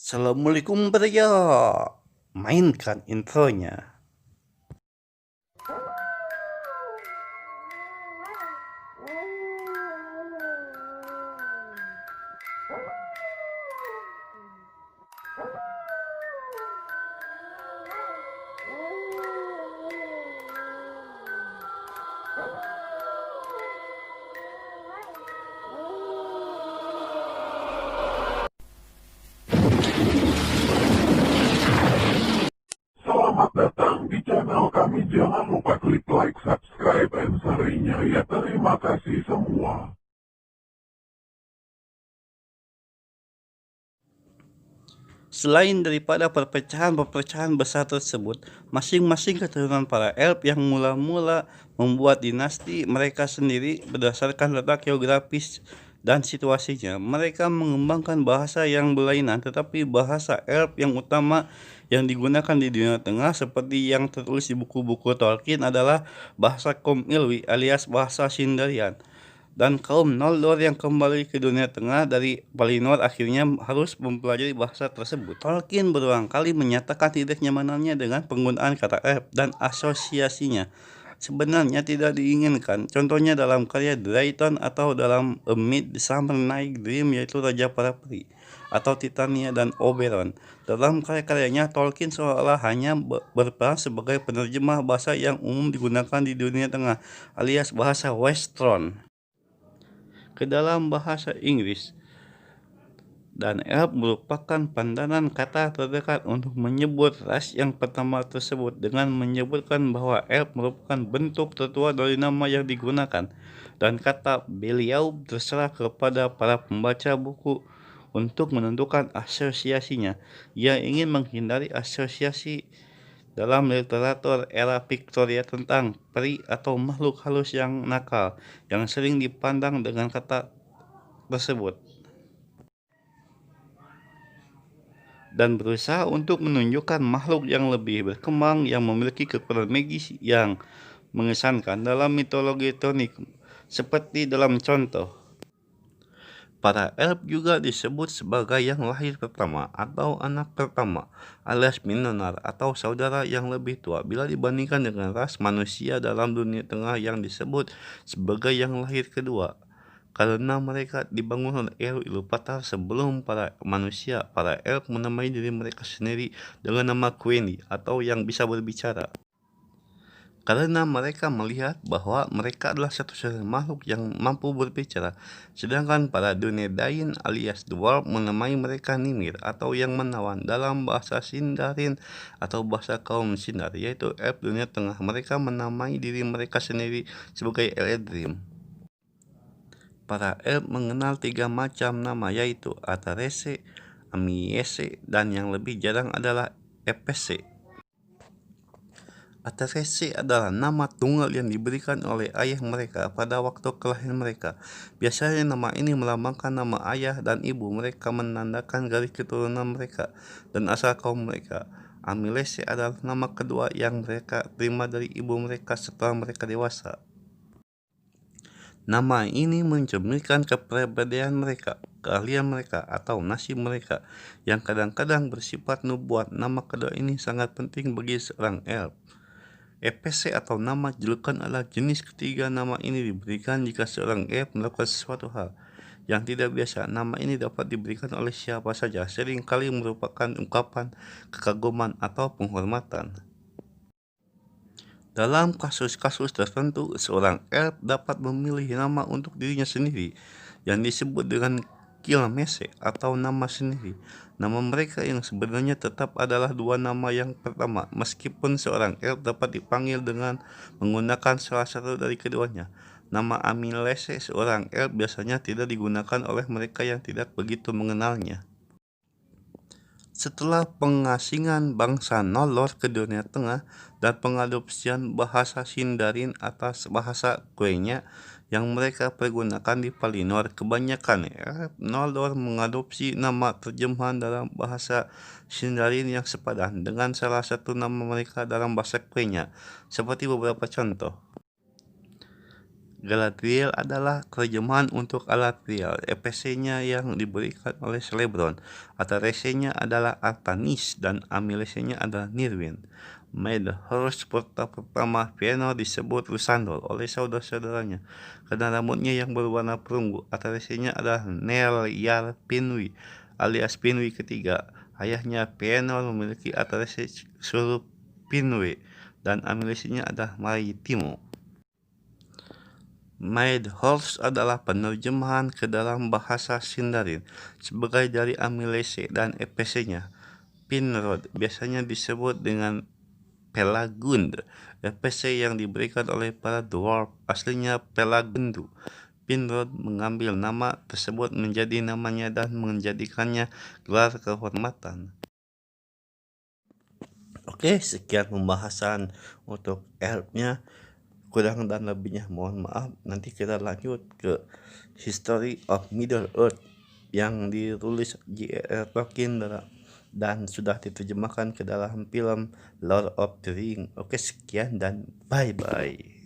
Assalamualaikum Bria. Mainkan intronya. Selamat datang di channel kami. Jangan lupa klik like, subscribe, dan share-nya ya. Terima kasih semua. Selain daripada perpecahan-perpecahan besar tersebut, masing-masing keturunan para elf yang mula-mula membuat dinasti mereka sendiri berdasarkan letak geografis dan situasinya. Mereka mengembangkan bahasa yang berlainan, tetapi bahasa elf yang utama yang digunakan di dunia tengah seperti yang tertulis di buku-buku Tolkien adalah bahasa Kom-Ilwi alias bahasa Sindarian. Dan kaum Noldor yang kembali ke dunia tengah dari Valinor akhirnya harus mempelajari bahasa tersebut. Tolkien berulang kali menyatakan tidak nyamanannya dengan penggunaan kata elf dan asosiasinya sebenarnya tidak diinginkan. Contohnya dalam karya Drayton atau dalam A Midsummer Night Dream, yaitu Raja para Peri, atau Titania dan Oberon. Dalam karya-karyanya, Tolkien seolah hanya berperan sebagai penerjemah bahasa yang umum digunakan di dunia tengah, alias bahasa Westron, ke dalam bahasa Inggris, dan elf merupakan pandanan kata terdekat untuk menyebut ras yang pertama tersebut, dengan menyebutkan bahwa elf merupakan bentuk tertua dari nama yang digunakan, dan kata beliau terserah kepada para pembaca buku untuk menentukan asosiasinya. Ia ingin menghindari asosiasi dalam literatur era Victoria tentang peri atau makhluk halus yang nakal yang sering dipandang dengan kata tersebut, dan berusaha untuk menunjukkan makhluk yang lebih berkembang yang memiliki kekuatan magis yang mengesankan dalam mitologi Tonic, seperti dalam contoh. Para elf juga disebut sebagai yang lahir pertama atau anak pertama, alias Minonar atau saudara yang lebih tua bila dibandingkan dengan ras manusia dalam dunia tengah yang disebut sebagai yang lahir kedua. Karena mereka dibangun oleh Ilúvatar sebelum para manusia, para elf menamai diri mereka sendiri dengan nama Quenya atau yang bisa berbicara. Karena mereka melihat bahwa mereka adalah satu-satunya makhluk yang mampu berbicara, sedangkan para Dunedain alias Dwarf menamai mereka Nimir atau yang menawan dalam bahasa Sindarin atau bahasa kaum Sindar, yaitu elf dunia tengah. Mereka menamai diri mereka sendiri sebagai Eledrim. Para elf mengenal 3 macam nama, yaitu Atarese, Amiese, dan yang lebih jarang adalah Epese. Atarese adalah nama tunggal yang diberikan oleh ayah mereka pada waktu kelahiran mereka. Biasanya nama ini melambangkan nama ayah dan ibu mereka, menandakan garis keturunan mereka dan asal kaum mereka. Amilese adalah nama kedua yang mereka terima dari ibu mereka setelah mereka dewasa. Nama ini mencerminkan kepribadian mereka, keahlian mereka, atau nasib mereka, yang kadang-kadang bersifat nubuat. Nama kedua ini sangat penting bagi seorang elf. EPC atau nama julukan adalah jenis ketiga. Nama ini diberikan jika seorang elf melakukan sesuatu hal yang tidak biasa. Nama ini dapat diberikan oleh siapa saja, seringkali merupakan ungkapan kekaguman atau penghormatan. Dalam kasus-kasus tertentu, seorang elf dapat memilih nama untuk dirinya sendiri yang disebut dengan Kilmese atau nama sendiri. Nama mereka yang sebenarnya tetap adalah dua nama yang pertama, meskipun seorang elf dapat dipanggil dengan menggunakan salah satu dari keduanya. Nama Amilese seorang elf biasanya tidak digunakan oleh mereka yang tidak begitu mengenalnya. Setelah pengasingan bangsa Noldor ke dunia tengah dan pengadopsian bahasa Sindarin atas bahasa Quenya yang mereka pergunakan di Valinor, kebanyakan Noldor mengadopsi nama terjemahan dalam bahasa Sindarin yang sepadan dengan salah satu nama mereka dalam bahasa Quenya, seperti beberapa contoh. Galadriel adalah terjemahan untuk Galadriel, EPC-nya yang diberikan oleh Celebron. Atharese-nya adalah Artanis dan Amilese-nya adalah Nirwin. Maedhros pertama Fëanor disebut Lysandor oleh saudara-saudaranya karena rambutnya yang berwarna perunggu. Atharese-nya adalah Nelyar Finwë alias Finwë ketiga. Ayahnya Fëanor memiliki Atharese seluruh Finwë dan Amilese-nya adalah Maitimo. Maedhros adalah penerjemahan ke dalam bahasa Sindarin sebagai dari Amilese dan EPC-nya. Finrod biasanya disebut dengan Pelagund, EPC yang diberikan oleh para dwarf aslinya Pelagundu. Finrod mengambil nama tersebut menjadi namanya dan menjadikannya gelar kehormatan. Oke, sekian pembahasan untuk elfnya. Kurang dan lebihnya mohon maaf. Nanti kita lanjut ke History of Middle Earth yang ditulis J.R.R. Tolkien dan sudah diterjemahkan ke dalam film Lord of the Ring. Oke, sekian dan bye-bye.